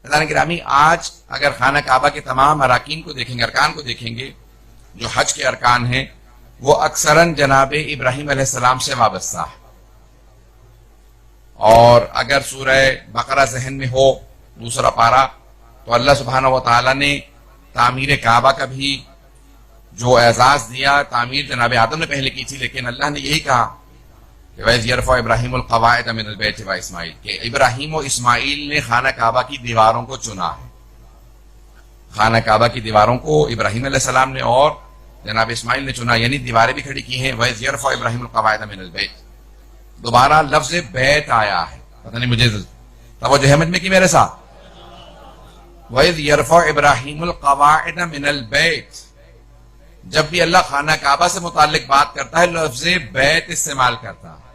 عزیزان گرامی، آج اگر خانہ کعبہ کے تمام اراکین کو دیکھیں گے، ارکان کو دیکھیں گے، جو حج کے ارکان ہیں وہ اکثراً جناب ابراہیم علیہ السلام سے وابستہ ہے. اور اگر سورہ بقرہ ذہن میں ہو، دوسرا پارہ، تو اللہ سبحانہ و تعالیٰ نے تعمیر کعبہ کا بھی جو اعزاز دیا، تعمیر جناب آدم نے پہلے کی تھی، لیکن اللہ نے یہی کہا کہ وَإِذْ يَرْفَعُ إِبْرَاهِيمُ الْقَوَاعِدَ مِنَ الْبَيْتِ وَإِسْمَاعِيلُ، کہ ابراہیم و اسماعیل نے خانہ کعبہ کی دیواروں کو چنا ہے. خانہ کعبہ کی دیواروں کو ابراہیم علیہ السلام نے اور جناب اسماعیل نے چنا، یعنی دیواریں بھی کھڑی کی ہیں. وَإِذْ يَرْفَعُ إِبْرَاهِيمُ الْقَوَاعِدَ مِنَ الْبَيْتِ، دوبارہ لفظ بیت آیا ہے. پتہ نہیں مجھے توجہ ہے مجھ کی میرے ساتھ. وَإِذْ يَرْفَعُ إِبْرَاهِيمُ الْقَوَاعِدَ مِنَ الْبَيْتِ، جب بھی اللہ خانہ کعبہ سے متعلق بات کرتا ہے لفظ بیت استعمال کرتا ہے.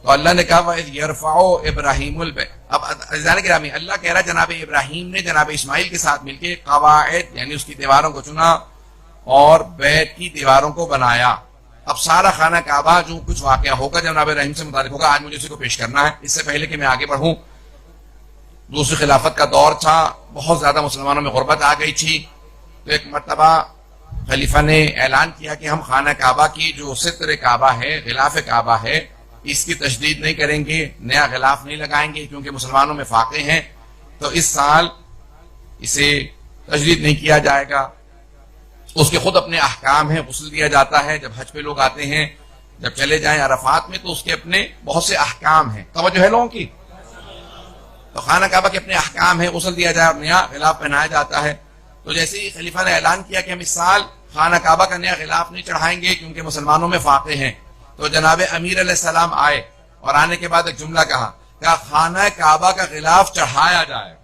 تو اللہ نے کہا وَإِذْ يَرْفَعُ إِبْرَاهِيمُ الْبَيْتِ. اب عزیزان گرامی، اللہ کہہ رہا ہے جناب ابراہیم نے جناب اسماعیل کے ساتھ مل کے قواعد یعنی اس کی دیواروں کو چنا اور بیت کی دیواروں کو بنایا. اب سارا خانہ کعبہ جو کچھ واقعہ ہوگا جناب ابراہیم سے متعلق ہوگا، آج مجھے اسی کو پیش کرنا ہے. اس سے پہلے کہ میں آگے بڑھوں، دوسری خلافت کا دور تھا، بہت زیادہ مسلمانوں میں غربت آ گئی تھی. تو ایک مرتبہ خلیفہ نے اعلان کیا کہ ہم خانہ کعبہ کی جو ستر کعبہ ہے، غلاف کعبہ ہے، اس کی تجدید نہیں کریں گے، نیا غلاف نہیں لگائیں گے، کیونکہ مسلمانوں میں فاقے ہیں. تو اس سال اسے تجدید نہیں کیا جائے گا. اس کے خود اپنے احکام ہیں، غسل دیا جاتا ہے جب حج پہ لوگ آتے ہیں، جب چلے جائیں عرفات میں تو اس کے اپنے بہت سے احکام ہیں. توجہ ہے لوگوں کی؟ تو خانہ کعبہ کے اپنے احکام ہیں، غسل دیا جائے اور نیا غلاف پہنایا جاتا ہے. تو جیسے ہی خلیفہ نے اعلان کیا کہ ہم اس سال خانہ کعبہ کا نیا غلاف نہیں چڑھائیں گے کیونکہ مسلمانوں میں فاقے ہیں، تو جناب امیر علیہ السلام آئے اور آنے کے بعد ایک جملہ کہا کہ خانہ کعبہ کا غلاف چڑھایا جائے.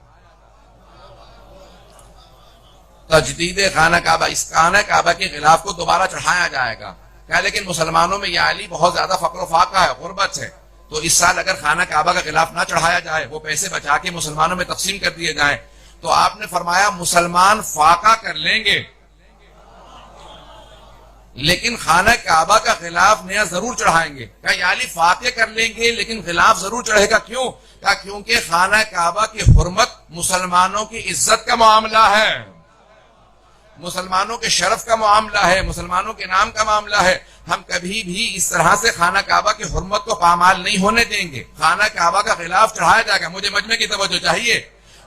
تجدید خانہ کعبہ، اس خانہ کعبہ کے غلاف کو دوبارہ چڑھایا جائے گا. کہا لیکن مسلمانوں میں یا علی بہت زیادہ فقر و فاقہ ہے، غربت ہے، تو اس سال اگر خانہ کعبہ کا غلاف نہ چڑھایا جائے، وہ پیسے بچا کے مسلمانوں میں تقسیم کر دیے جائیں. تو آپ نے فرمایا مسلمان فاقہ کر لیں گے لیکن خانہ کعبہ کا غلاف نیا ضرور چڑھائیں گے. کہا یا علی فاقے کر لیں گے لیکن غلاف ضرور چڑھے گا. کیوں؟ کہا کیونکہ خانہ کعبہ کی حرمت مسلمانوں کی عزت کا معاملہ ہے، مسلمانوں کے شرف کا معاملہ ہے، مسلمانوں کے نام کا معاملہ ہے. ہم کبھی بھی اس طرح سے خانہ کعبہ کی حرمت کو پامال نہیں ہونے دیں گے. خانہ کعبہ کا غلاف چڑھایا جائے گا. مجھے مجمع کی توجہ چاہیے.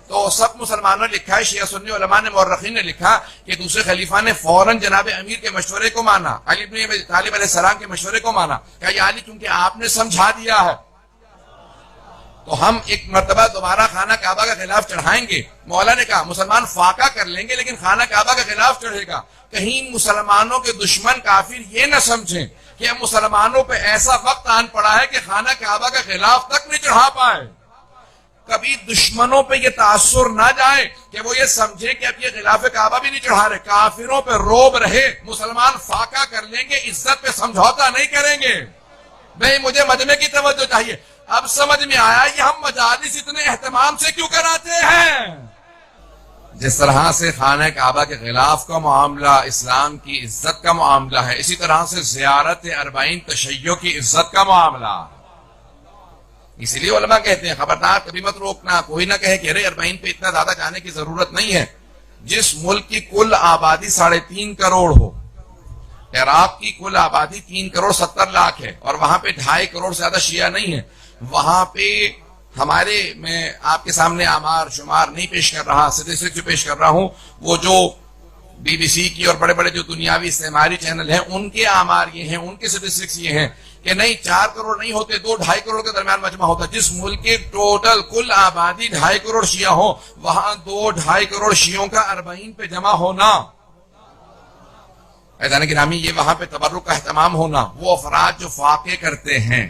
تو سب مسلمانوں نے لکھا ہے، شیعہ سنی علماء نے، مورخین نے لکھا کہ دوسرے خلیفہ نے فوراً جناب امیر کے مشورے کو مانا، علی بن ابی طالب علیہ السلام کے مشورے کو مانا. کہا یا علی کیونکہ آپ نے سمجھا دیا ہے تو ہم ایک مرتبہ دوبارہ خانہ کعبہ کا غلاف چڑھائیں گے. مولا نے کہا مسلمان فاقہ کر لیں گے لیکن خانہ کعبہ کا غلاف چڑھے گا. کہیں مسلمانوں کے دشمن کافر یہ نہ سمجھیں کہ اب مسلمانوں پہ ایسا وقت آن پڑا ہے کہ خانہ کعبہ کا غلاف تک نہیں چڑھا پائے. کبھی دشمنوں پہ یہ تاثر نہ جائے کہ وہ یہ سمجھے کہ اب یہ غلاف کعبہ بھی نہیں چڑھا رہے. کافروں پہ روب رہے، مسلمان فاقہ کر لیں گے، عزت پہ سمجھوتا نہیں کریں گے. نہیں، مجھے مجمع کی توجہ چاہیے. اب سمجھ میں آیا یہ ہم مجالس اتنے اہتمام سے کیوں کراتے ہیں. جس طرح سے خانہ کعبہ کے غلاف کا معاملہ اسلام کی عزت کا معاملہ ہے، اسی طرح سے زیارت اربعین تشیع کی عزت کا معاملہ ہے. اسی لیے علماء کہتے ہیں خبردار کبھی مت روکنا. کوئی نہ کہے کہ ارے اربعین پہ اتنا زیادہ جانے کی ضرورت نہیں ہے. جس ملک کی کل آبادی 3.5 کروڑ ہو، عراق کی کل آبادی 3 کروڑ 70 لاکھ ہے اور وہاں پہ 2.5 کروڑ سے زیادہ شیعہ نہیں ہے. وہاں پہ ہمارے، میں آپ کے سامنے آمار شمار نہیں پیش کر رہا، اسٹیٹسٹکس جو پیش کر رہا ہوں وہ جو بی بی سی کی اور بڑے بڑے جو دنیاوی استعماری چینل ہیں ان کے آمار یہ ہیں، ان کے اسٹیٹسٹکس یہ ہیں کہ نہیں 4 کروڑ نہیں ہوتے، 2-2.5 کروڑ کے درمیان مجمع ہوتا. جس ملک کے ٹوٹل کل آبادی 2.5 کروڑ شیعہ ہو، وہاں 2-2.5 کروڑ شیعوں کا اربعین پہ جمع ہونا، عزیزان گرامی یہ وہاں پہ تبرک کا اہتمام ہونا، وہ افراد جو فاقے کرتے ہیں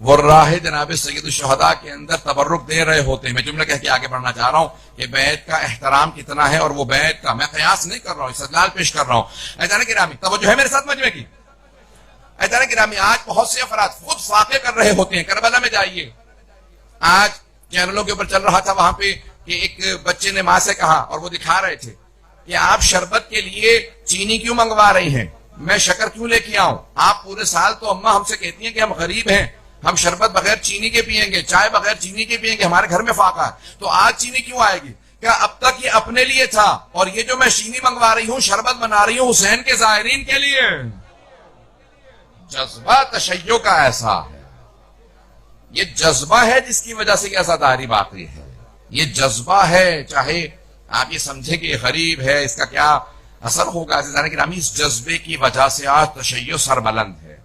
وہ راہ جناب سید الشہداء کے اندر تبرک دے رہے ہوتے ہیں. میں جملہ کہہ کے آگے بڑھنا چاہ رہا ہوں کہ بیت کا احترام کتنا ہے، اور وہ بیت کا میں قیاس نہیں کر رہا ہوں، استدلال پیش کر رہا ہوں. عزیزان گرامی توجہ ہے میرے ساتھ مجمع کی. عزیزان گرامی آج بہت سے افراد خود فاقے کر رہے ہوتے ہیں. کربلا میں جائیے، آج چینلوں کے اوپر چل رہا تھا وہاں پہ کہ ایک بچے نے ماں سے کہا اور وہ دکھا رہے تھے کہ آپ شربت کے لیے چینی کیوں منگوا رہی ہیں، میں شکر کیوں لے کے آؤں، آپ پورے سال تو اماں ہم سے کہتی ہیں کہ ہم غریب ہیں، ہم شربت بغیر چینی کے پیئیں گے، چائے بغیر چینی کے پیئیں گے، ہمارے گھر میں فاقہ ہے، تو آج چینی کیوں آئے گی؟ کیا اب تک یہ اپنے لیے تھا، اور یہ جو میں چینی منگوا رہی ہوں، شربت بنا رہی ہوں حسین کے زائرین کے لیے؟ جذبہ تشیع کا ایسا ہے، یہ جذبہ ہے جس کی وجہ سے یہ عزاداری باقی ہے، یہ جذبہ ہے، چاہے آپ یہ سمجھے کہ یہ غریب ہے، اس کا کیا اثر ہوگا عزیزان گرامی، اس جذبے کی وجہ سے آج تشیع سربلند ہے۔